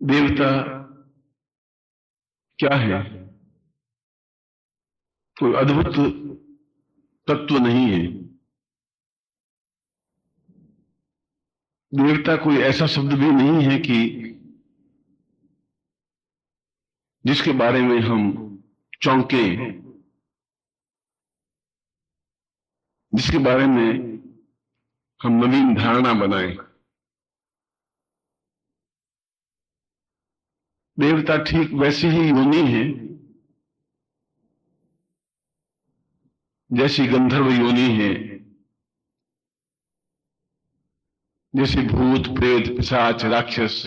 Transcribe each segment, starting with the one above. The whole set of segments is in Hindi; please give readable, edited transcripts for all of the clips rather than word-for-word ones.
देवता क्या है? कोई अद्भुत तत्व नहीं है। देवता कोई ऐसा शब्द भी नहीं है कि जिसके बारे में हम चौंके, जिसके बारे में हम नवीन धारणा बनाएं। देवता ठीक वैसी ही योनि है जैसी गंधर्व योनि है, जैसे भूत प्रेत पिशाच राक्षस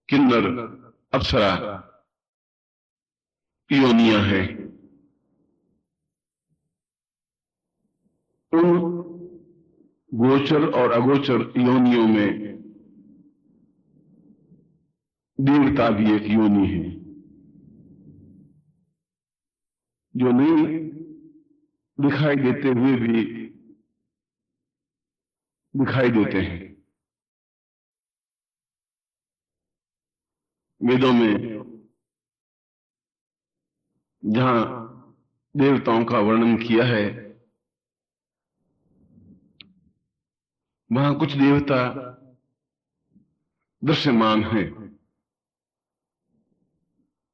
किन्नर अप्सरा योनियां हैं। उन गोचर और अगोचर योनियों में देवता भी एक योनि है, जो नहीं दिखाई देते हुए भी दिखाई देते हैं। वेदों में जहां देवताओं का वर्णन किया है, वहां कुछ देवता दृश्यमान हैं।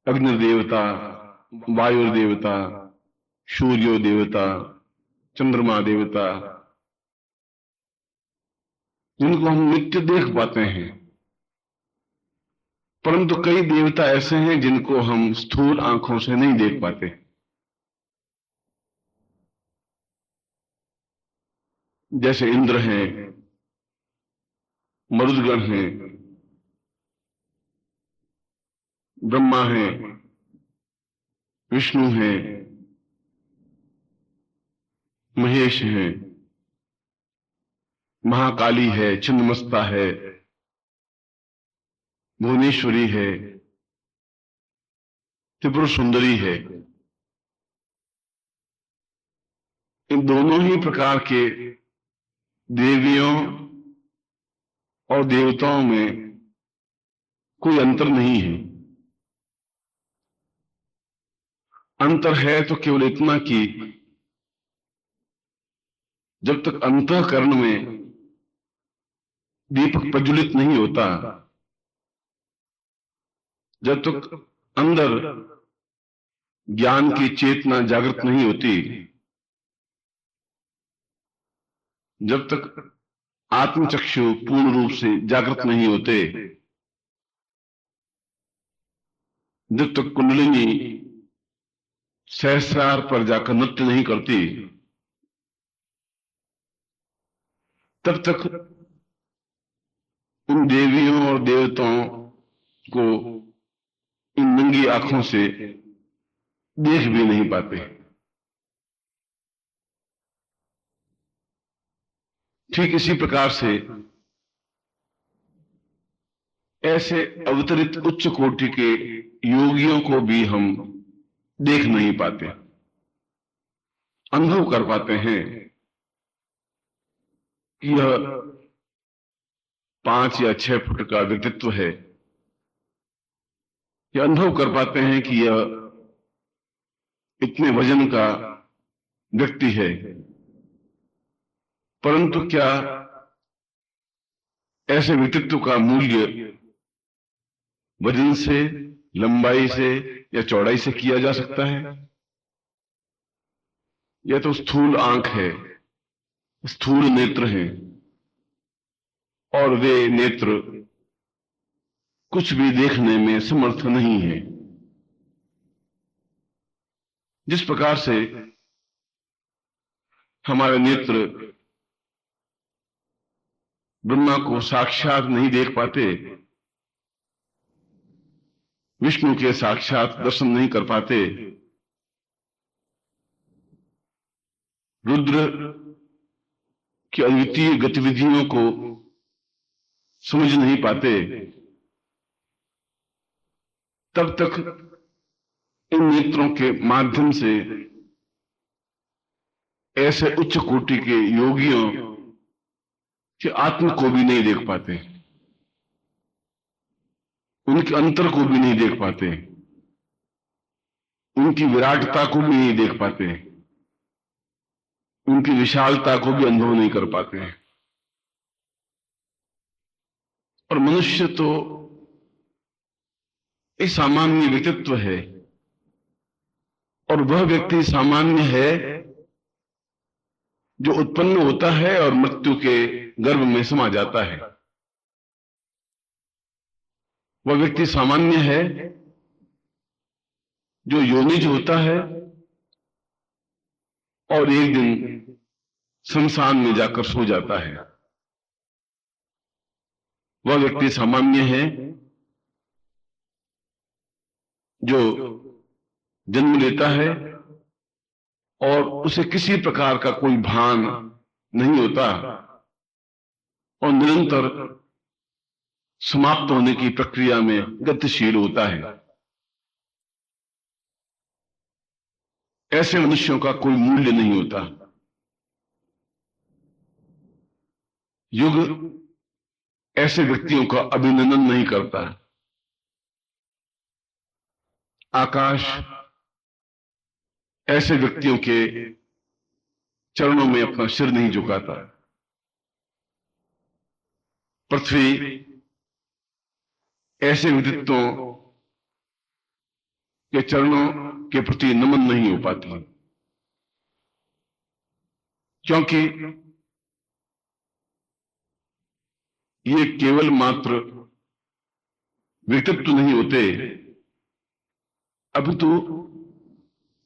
अग्नि देवता, वायु देवता, सूर्य देवता, चंद्रमा देवता, जिनको हम नित्य देख पाते हैं। परंतु कई देवता ऐसे हैं जिनको हम स्थूल आंखों से नहीं देख पाते। जैसे इंद्र हैं, मरुदगण हैं, ब्रह्मा हैं, विष्णु हैं, महेश हैं, महाकाली है, छिन्नमस्ता है, भुवनेश्वरी है, त्रिपुर सुंदरी है। इन दोनों ही प्रकार के देवियों और देवताओं में कोई अंतर नहीं है। अंतर है तो केवल इतना कि जब तक अंतःकरण में दीपक प्रज्वलित नहीं होता, जब तक अंदर ज्ञान की चेतना जागृत नहीं होती, जब तक आत्मचक्षु पूर्ण रूप से जागृत नहीं होते, जब तक कुंडलिनी सहस्रार पर जाकर नृत्य नहीं करती, तब तक उन देवियों और देवताओं को इन नंगी आंखों से देख भी नहीं पाते। ठीक इसी प्रकार से ऐसे अवतरित उच्च कोटि के योगियों को भी हम देख नहीं पाते, अनुभव कर पाते हैं कि यह 5 या 6 फुट का व्यक्तित्व है। यह अनुभव कर पाते हैं कि यह इतने वजन का व्यक्ति है। परंतु क्या ऐसे व्यक्तित्व का मूल्य वजन से, लंबाई से या चौड़ाई से किया जा सकता है? यह तो स्थूल आंख है, स्थूल नेत्र हैं, और वे नेत्र कुछ भी देखने में समर्थ नहीं है। जिस प्रकार से हमारे नेत्र ब्रह्मा को साक्षात नहीं देख पाते, विष्णु के साक्षात दर्शन नहीं कर पाते, रुद्र की अद्वितीय गतिविधियों को समझ नहीं पाते, तब तक इन नेत्रों के माध्यम से ऐसे उच्च कोटि के योगियों के आत्म को भी नहीं देख पाते। उनके अंतर को भी नहीं देख पाते, उनकी विराटता को भी नहीं देख पाते, उनकी विशालता को भी अनुभव नहीं कर पाते हैं। और मनुष्य तो एक सामान्य व्यक्तित्व है, और वह व्यक्ति सामान्य है जो उत्पन्न होता है और मृत्यु के गर्भ में समा जाता है। वह व्यक्ति सामान्य है जो योनिज होता है और एक दिन शमशान में जाकर सो जाता है। वह व्यक्ति सामान्य है जो जन्म लेता है और उसे किसी प्रकार का कोई भान नहीं होता और निरंतर समाप्त होने की प्रक्रिया में गतिशील होता है। ऐसे मनुष्यों का कोई मूल्य नहीं होता। युग ऐसे व्यक्तियों का अभिनंदन नहीं करता। आकाश ऐसे व्यक्तियों के चरणों में अपना सिर नहीं झुकाता। पृथ्वी ऐसे व्यक्तित्वों के चरणों के प्रति नमन नहीं हो पाती, क्योंकि ये केवल मात्र व्यक्तित्व नहीं होते, अपितु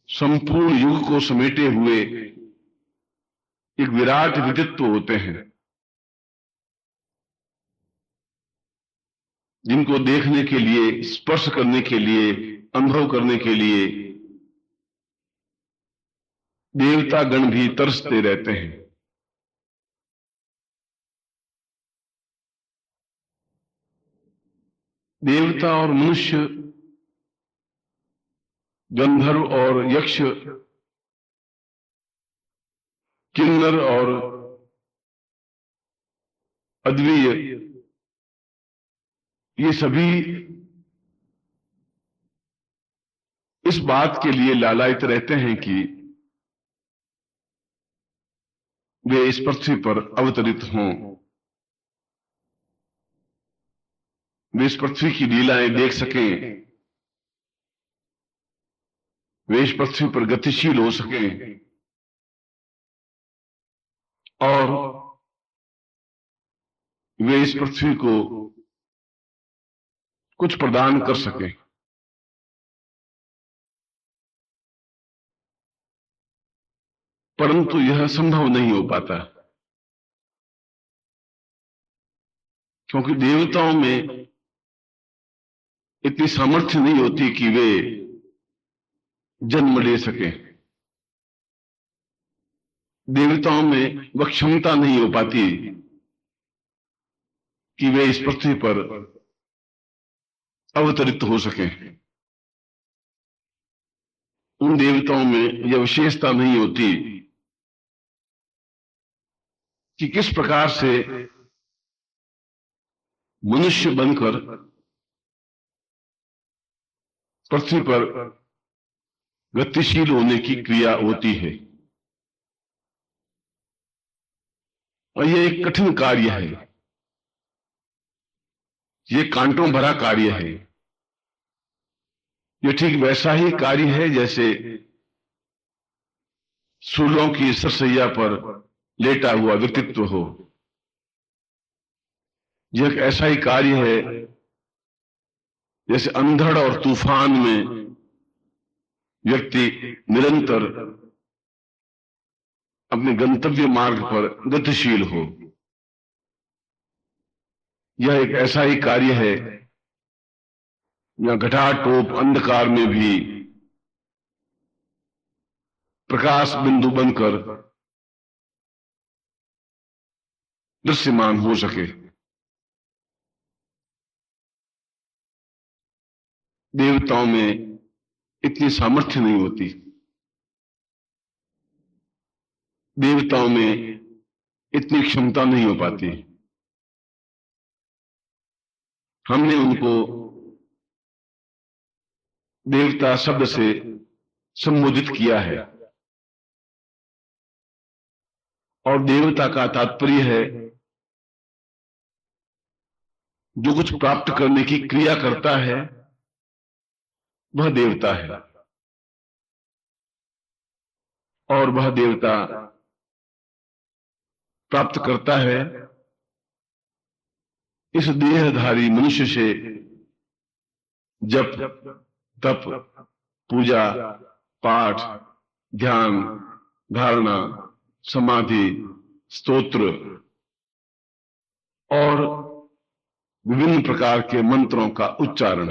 संपूर्ण युग को समेटे हुए एक विराट व्यक्तित्व होते हैं, जिनको देखने के लिए, स्पर्श करने के लिए, अनुभव करने के लिए देवता गण भी तरसते रहते हैं। देवता और मनुष्य, गंधर्व और यक्ष, किन्नर और अद्विय, ये सभी इस बात के लिए लालायित रहते हैं कि वे इस पृथ्वी पर अवतरित हों, वे इस पृथ्वी की लीलाएं देख सकें, वे इस पृथ्वी पर गतिशील हो सकें और वे इस पृथ्वी को कुछ प्रदान कर सकें। परंतु यह संभव नहीं हो पाता, क्योंकि देवताओं में इतनी सामर्थ्य नहीं होती कि वे जन्म ले सकें। देवताओं में वह क्षमता नहीं हो पाती कि वे इस पृथ्वी पर अवतरित हो सकें। उन देवताओं में यह विशेषता नहीं होती कि किस प्रकार से मनुष्य बनकर पृथ्वी पर गतिशील होने की क्रिया होती है। और यह एक कठिन कार्य है, यह कांटों भरा कार्य है। यह ठीक वैसा ही कार्य है जैसे सूलों की सरसैया पर लेटा हुआ व्यक्तित्व हो। यह एक ऐसा ही कार्य है जैसे अंधड़ और तूफान में व्यक्ति निरंतर अपने गंतव्य मार्ग पर गतिशील हो। यह एक ऐसा ही कार्य है जहां घटाटोप अंधकार में भी प्रकाश बिंदु बनकर दृश्यमान हो सके। देवताओं में इतनी सामर्थ्य नहीं होती, देवताओं में इतनी क्षमता नहीं हो पाती। हमने उनको देवता शब्द से संबोधित किया है। और देवता का तात्पर्य है जो कुछ प्राप्त करने की क्रिया करता है वह देवता है। और वह देवता प्राप्त करता है इस देहधारी मनुष्य से जप, तप, पूजा, पाठ, ध्यान, धारणा, समाधि, स्तोत्र और विभिन्न प्रकार के मंत्रों का उच्चारण।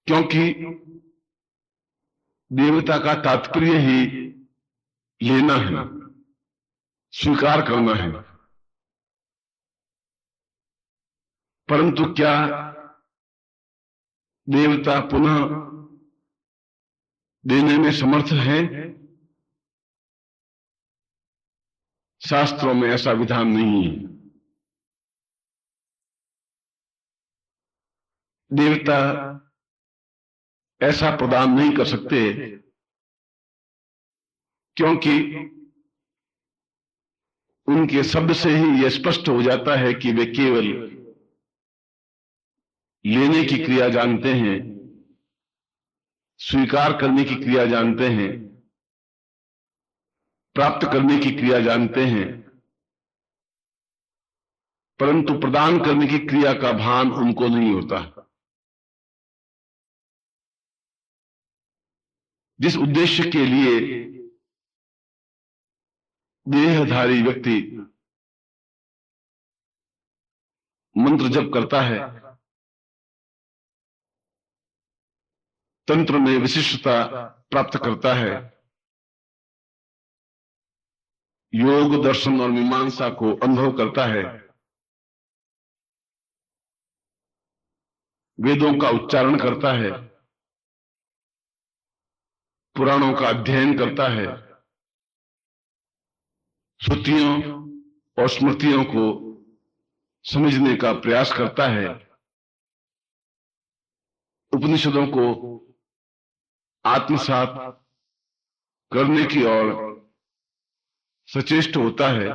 क्योंकि देवता का तात्पर्य ही लेना है, स्वीकार करना है। परंतु क्या देवता पुनः देने में समर्थ है? शास्त्रों में ऐसा विधान नहीं है। देवता ऐसा प्रदान नहीं कर सकते क्योंकि उनके शब्द से ही यह स्पष्ट हो जाता है कि वे केवल लेने की क्रिया जानते हैं, स्वीकार करने की क्रिया जानते हैं, प्राप्त करने की क्रिया जानते हैं, परंतु प्रदान करने की क्रिया का भान उनको नहीं होता। जिस उद्देश्य के लिए देहधारी व्यक्ति मंत्र जप करता है, तंत्र में विशिष्टता प्राप्त करता है, योग, दर्शन और मीमांसा को अनुभव करता है, वेदों का उच्चारण करता है, पुराणों का अध्ययन करता है, श्रुतियों और स्मृतियों को समझने का प्रयास करता है, उपनिषदों को आत्मसात करने की ओर सचेष्ट होता है,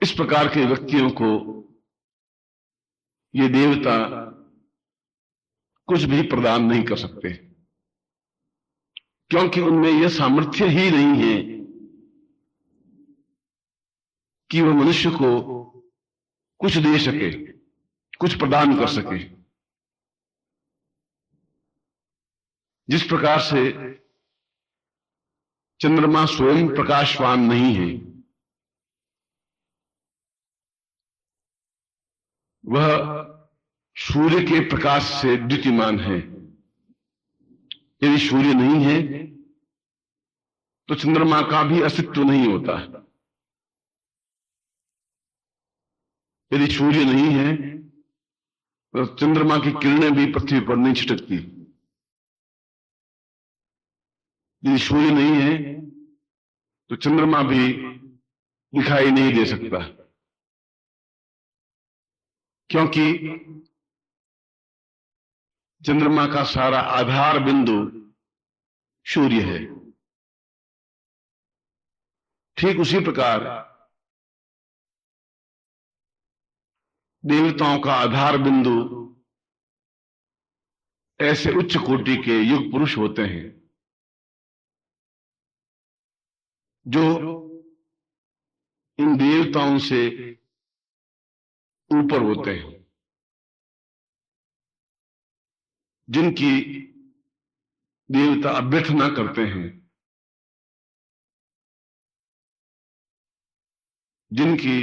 इस प्रकार के व्यक्तियों को ये देवता कुछ भी प्रदान नहीं कर सकते, क्योंकि उनमें यह सामर्थ्य ही नहीं है कि वह मनुष्य को कुछ दे सके, कुछ प्रदान कर सके। जिस प्रकार से चंद्रमा स्वयं प्रकाशवान नहीं है, वह सूर्य के प्रकाश से द्युतिमान है। यदि सूर्य नहीं है तो चंद्रमा का भी अस्तित्व नहीं होता। यदि सूर्य नहीं है तो चंद्रमा की किरणें भी पृथ्वी पर नहीं छिटकती। यदि सूर्य नहीं है तो चंद्रमा भी दिखाई नहीं दे सकता, क्योंकि चंद्रमा का सारा आधार बिंदु सूर्य है। ठीक उसी प्रकार देवताओं का आधार बिंदु ऐसे उच्च कोटि के युग पुरुष होते हैं जो इन देवताओं से ऊपर होते हैं, जिनकी देवता अभ्यर्थना करते हैं, जिनकी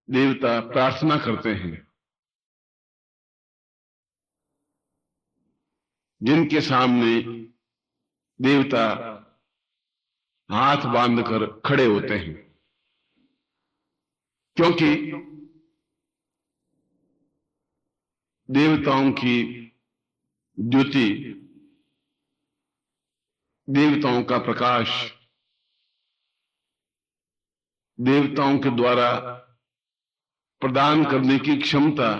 देवता प्रार्थना करते हैं, जिनके सामने देवता हाथ बांधकर खड़े होते हैं। क्योंकि देवताओं की ज्योति, देवताओं का प्रकाश देवताओं के द्वारा प्रदान करने की क्षमता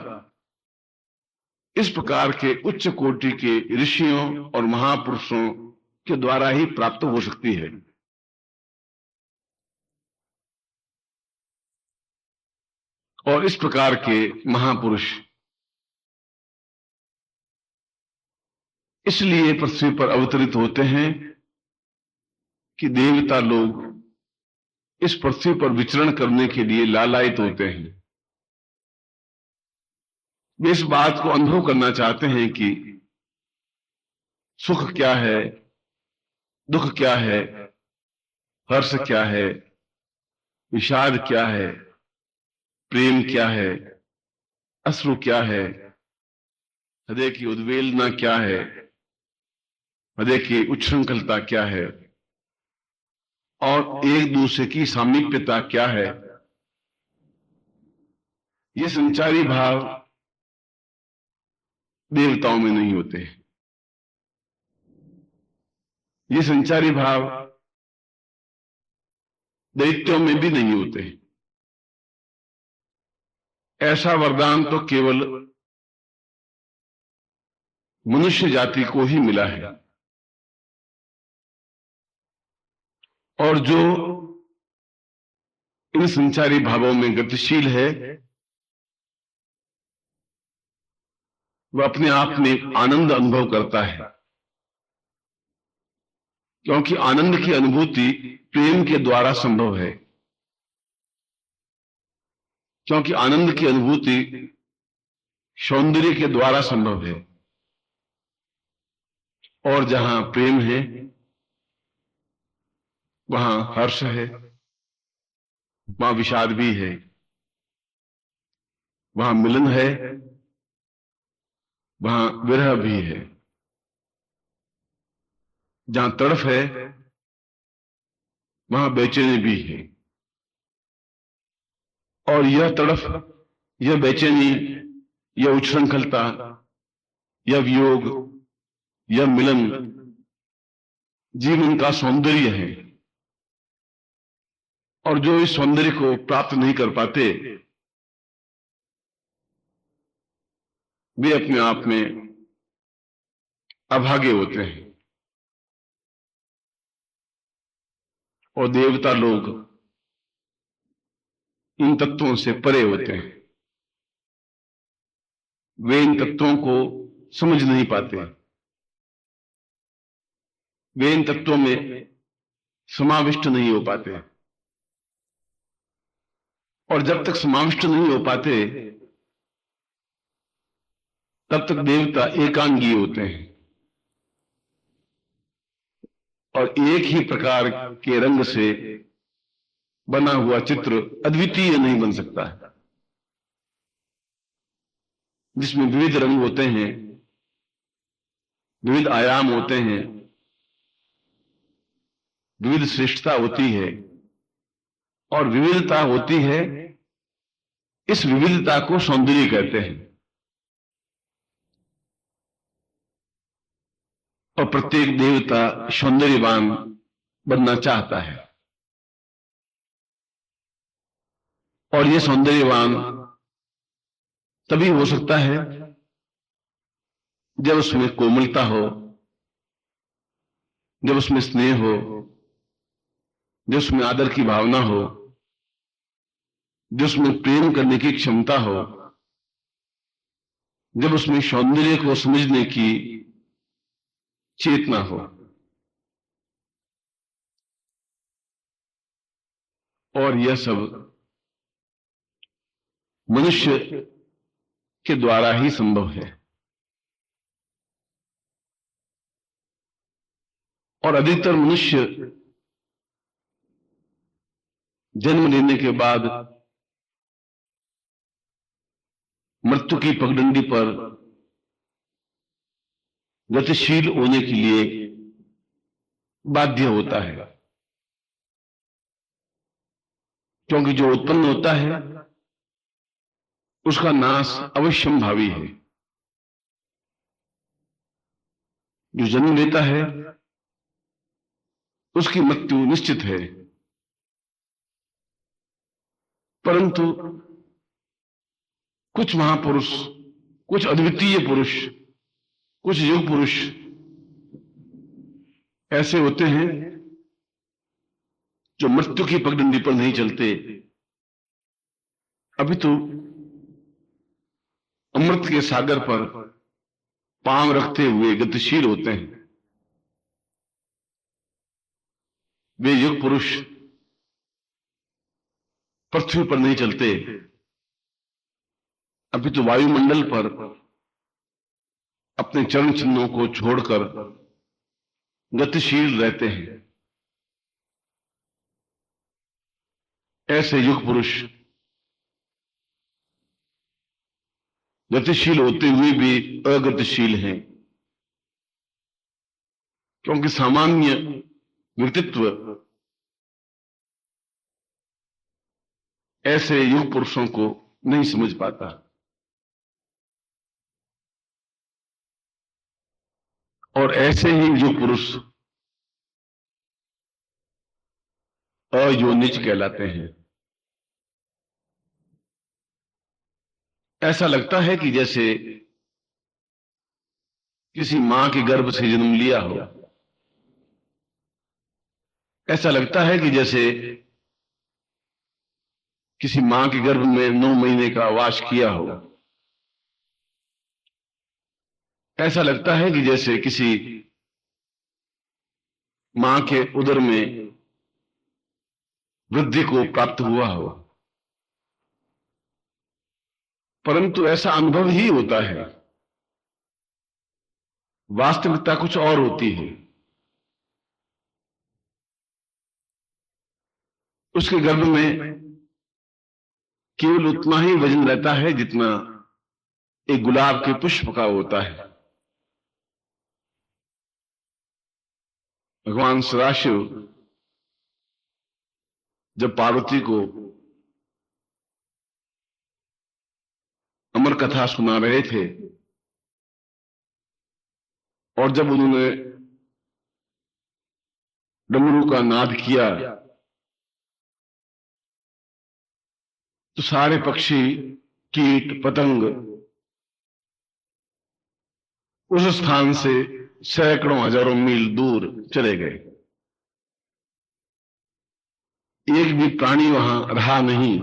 इस प्रकार के उच्च कोटि के ऋषियों और महापुरुषों के द्वारा ही प्राप्त हो सकती है। और इस प्रकार के महापुरुष इसलिए पृथ्वी पर अवतरित होते हैं कि देवता लोग इस पृथ्वी पर विचरण करने के लिए लालायित होते हैं। वे इस बात को अनुभव करना चाहते हैं कि सुख क्या है, दुख क्या है, हर्ष क्या है, विषाद क्या है, प्रेम क्या है, अश्रु क्या है, हृदय की उद्वेलना क्या है, हृदय की उच्छृंखलता क्या है, और एक दूसरे की सामीप्यता क्या है। ये संचारी भाव देवताओं में नहीं होते। ये संचारी भाव दैत्यों में भी नहीं होते। ऐसा वरदान तो केवल मनुष्य जाति को ही मिला है। और जो इन संचारी भावों में गतिशील है वह अपने आप में आनंद अनुभव करता है, क्योंकि आनंद की अनुभूति प्रेम के द्वारा संभव है, क्योंकि आनंद की अनुभूति सौंदर्य के द्वारा संभव है। और जहां प्रेम है वहां हर्ष है, वहां विषाद भी है, वहां मिलन है, वहां विरह भी है। जहां तड़फ है वहां बेचैनी भी है। और यह तड़फ, यह बेचैनी, यह उच्छृंखलता, यह वियोग, यह मिलन जीवन का सौंदर्य है। और जो इस सौंदर्य को प्राप्त नहीं कर पाते वे अपने आप में अभागे होते हैं। और देवता लोग इन तत्वों से परे होते हैं। वे इन तत्वों को समझ नहीं पाते। वे इन तत्वों में समाविष्ट नहीं हो पाते। और जब तक समाविष्ट नहीं हो पाते तब तक देवता एकांगी होते हैं और एक ही प्रकार के रंग से बना हुआ चित्र अद्वितीय नहीं बन सकता है। जिसमें विविध रंग होते हैं, विविध आयाम होते हैं, विविध श्रेष्ठता होती है और विविधता होती है, इस विविधता को सौंदर्य कहते हैं। और प्रत्येक देवता सौंदर्यवान बनना चाहता है। और यह सौंदर्यवान तभी हो सकता है जब उसमें कोमलता हो, जब उसमें स्नेह हो, जब उसमें आदर की भावना हो, जब उसमें प्रेम करने की क्षमता हो, जब उसमें सौंदर्य को समझने की चेतना हो। और यह सब मनुष्य के द्वारा ही संभव है। और अधिकतर मनुष्य जन्म लेने के बाद मृत्यु की पगडंडी पर गतिशील होने के लिए बाध्य होता है, क्योंकि जो उत्पन्न होता है उसका नाश अवश्यंभावी है। जो जन्म लेता है उसकी मृत्यु निश्चित है। परंतु कुछ महापुरुष, कुछ अद्वितीय पुरुष, कुछ युग पुरुष ऐसे होते हैं जो मृत्यु की पगडंडी पर नहीं चलते, अभी तो अमृत के सागर पर पांव रखते हुए गतिशील होते हैं। वे युग पुरुष पृथ्वी पर नहीं चलते, अभी तो वायुमंडल पर अपने चरण चिन्हों को छोड़कर गतिशील रहते हैं। ऐसे युग पुरुष गतिशील होते हुए भी अगतिशील हैं, क्योंकि सामान्य व्यक्तित्व ऐसे युग पुरुषों को नहीं समझ पाता। और ऐसे ही युग पुरुष अयोनिज कहलाते हैं। ऐसा लगता है कि जैसे किसी मां के गर्भ से जन्म लिया हो, ऐसा लगता है कि जैसे किसी मां के गर्भ में 9 महीने का वास किया हो। ऐसा लगता है कि जैसे किसी मां के उदर में वृद्धि को प्राप्त हुआ हो, परंतु ऐसा अनुभव ही होता है, वास्तविकता कुछ और होती है। उसके गर्भ में केवल उतना ही वजन रहता है जितना एक गुलाब के पुष्प का होता है। भगवान सदाशिव जब पार्वती को अमर कथा सुना रहे थे और जब उन्होंने डमरू का नाद किया तो सारे पक्षी, कीट, पतंग उस स्थान से सैकड़ों हजारों मील दूर चले गए। एक भी प्राणी वहां रहा नहीं,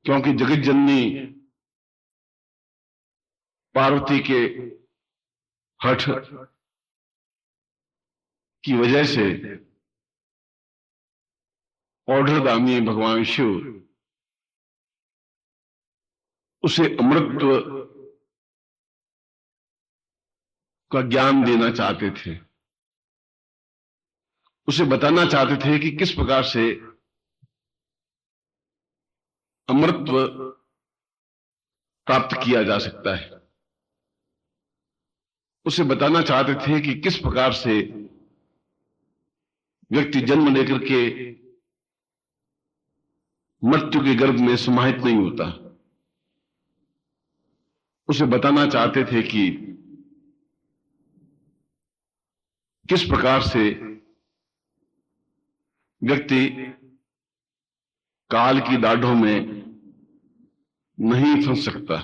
क्योंकि जगत जननी पार्वती के हठ की वजह से ऑर्डरदानी भगवान शिव उसे अमृतत्व का ज्ञान देना चाहते थे। उसे बताना चाहते थे कि किस प्रकार से अमृतत्व प्राप्त किया जा सकता है। उसे बताना चाहते थे कि किस प्रकार से व्यक्ति जन्म लेकर के मृत्यु के गर्भ में समाहित नहीं होता। उसे बताना चाहते थे कि किस प्रकार से व्यक्ति काल की दाढ़ों में नहीं फंस सकता।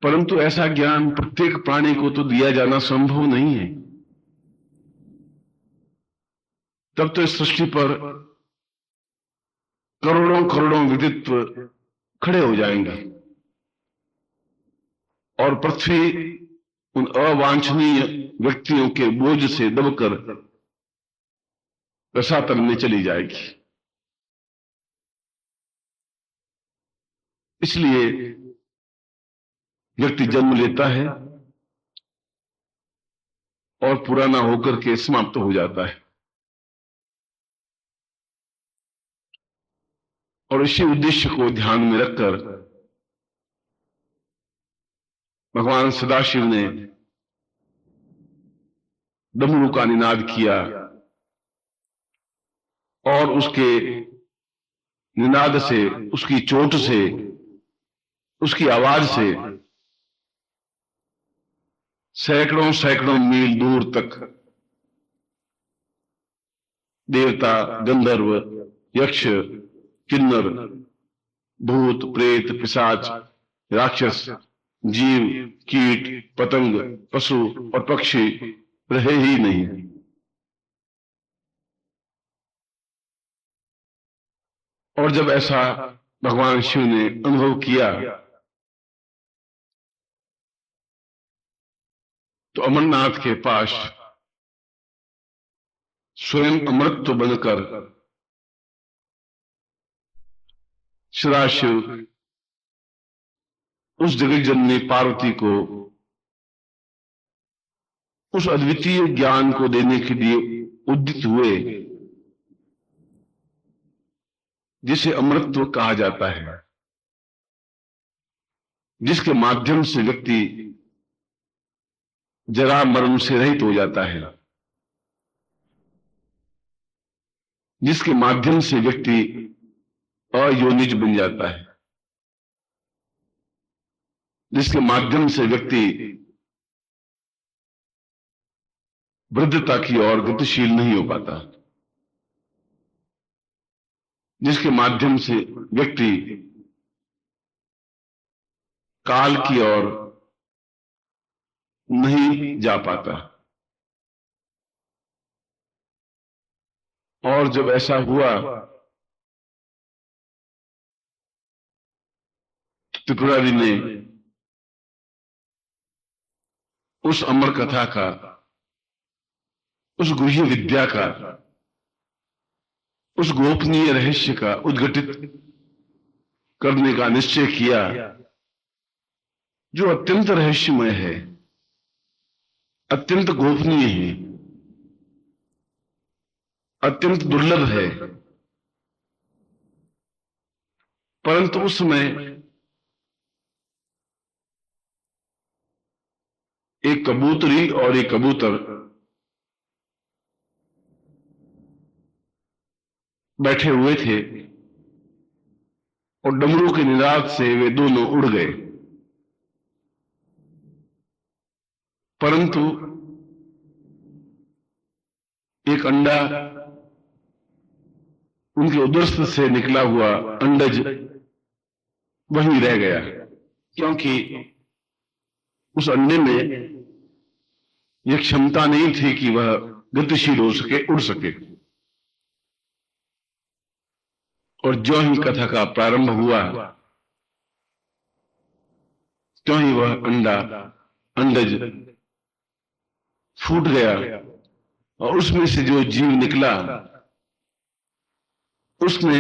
परंतु ऐसा ज्ञान प्रत्येक प्राणी को तो दिया जाना संभव नहीं है। तब तो इस सृष्टि पर करोड़ों करोड़ों व्यक्तित्व खड़े हो जाएंगे और पृथ्वी उन अवांछनीय व्यक्तियों के बोझ से दबकर रसातल में चली जाएगी। इसलिए व्यक्ति जन्म लेता है और पुराना होकर के समाप्त हो जाता है। और इसी उद्देश्य को ध्यान में रखकर भगवान सदाशिव ने डमरू का निनाद किया और उसके निनाद से, उसकी चोट से, उसकी आवाज से सैकड़ों सैकड़ों मील दूर तक देवता, गंधर्व, यक्ष, किन्नर, भूत, प्रेत, पिशाच, राक्षस, जीव, कीट, पतंग, पशु और पक्षी रहे ही नहीं। और जब ऐसा भगवान शिव ने अनुभव किया तो अमरनाथ के पास स्वयं अमृत बनकर सदाशिव उस जगत जननी पार्वती को उस अद्वितीय ज्ञान को देने के लिए उद्यत हुए जिसे अमृतत्व कहा जाता है, जिसके माध्यम से व्यक्ति जरा मरण से रहित हो जाता है, जिसके माध्यम से व्यक्ति अयोनिज बन जाता है, जिसके माध्यम से व्यक्ति वृद्धता की ओर गतिशील नहीं हो पाता, जिसके माध्यम से व्यक्ति काल की ओर नहीं जा पाता। और जब ऐसा हुआ त्रिपुरारी ने उस अमर कथा का, उस गुह्य विद्या का, उस गोपनीय रहस्य का उद्घटित करने का निश्चय किया जो अत्यंत रहस्यमय है, अत्यंत गोपनीय है, अत्यंत दुर्लभ है। परंतु उस समय एक कबूतरी और एक कबूतर बैठे हुए थे और डमरू के निनाद से वे दोनों उड़ गए। परंतु एक अंडा, उनके उदर से निकला हुआ अंडज वहीं रह गया, क्योंकि उस अंडे में यह क्षमता नहीं थी कि वह गतिशील हो सके, उड़ सके। और जो ही कथा का प्रारंभ हुआ त्यों ही वह अंडज फूट गया और उसमें से जो जीव निकला उसने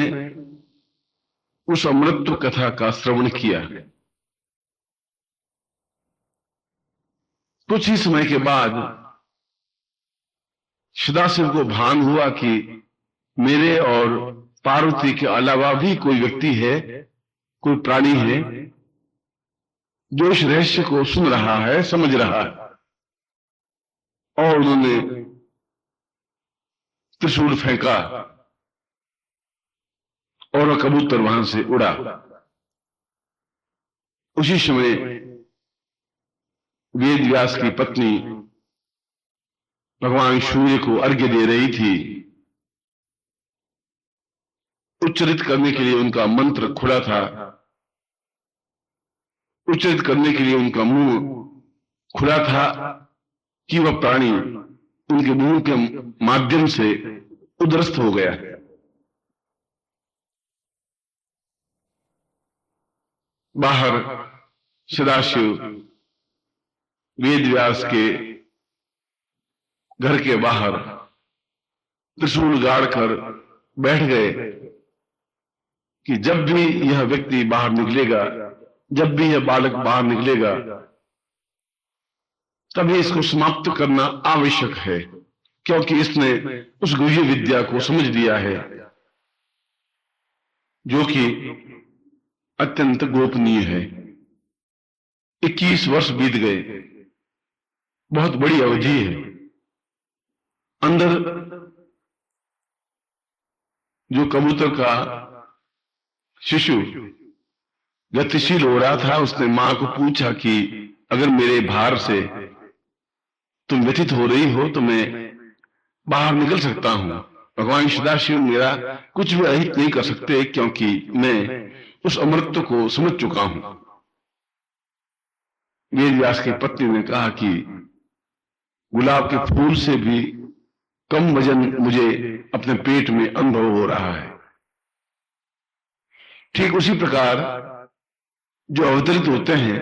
उस अमृतत्व कथा का श्रवण किया। कुछ ही समय के बाद सदाशिव को भान हुआ कि मेरे और पार्वती के अलावा भी कोई व्यक्ति है, कोई प्राणी है जो इस रहस्य को सुन रहा है, समझ रहा है। और उन्होंने त्रिशूल फेंका और वह कबूतर वहां से उड़ा। उसी समय वेद व्यास की पत्नी भगवान सूर्य को अर्घ्य दे रही थी। उच्चरित करने के लिए उनका मंत्र खुला था, उच्चरित करने के लिए उनका मुंह खुला था कि वह प्राणी उनके मुंह के माध्यम से उद्रस्त हो गया। बाहर सदाशिव वेद व्यास के घर के बाहर त्रिशूल गाड़कर बैठ गए कि जब भी यह व्यक्ति बाहर निकलेगा, जब भी यह बालक बाहर निकलेगा, तभी इसको समाप्त करना आवश्यक है, क्योंकि इसने उस गुह्य विद्या को समझ लिया है जो कि अत्यंत गोपनीय है। 21 वर्ष बीत गए, बहुत बड़ी अवधि है। अंदर जो कबूतर का शिशु गतिशील हो रहा था, उसने मां को पूछा कि अगर मेरे भार से तुम व्यथित हो रही हो तो मैं बाहर निकल सकता हूं। भगवान सदाशिव मेरा कुछ भी अहित नहीं कर सकते, क्योंकि मैं उस अमृत को समझ चुका हूं। वेद व्यास की पत्नी ने कहा कि गुलाब के फूल से भी कम वजन मुझे अपने पेट में अनुभव हो रहा है। ठीक उसी प्रकार जो अवतरित होते हैं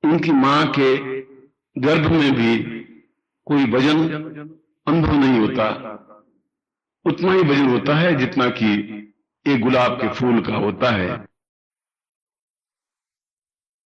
उनकी मां के गर्भ में भी कोई वजन अनुभव नहीं होता, उतना ही वजन होता है जितना कि एक गुलाब के फूल का होता है।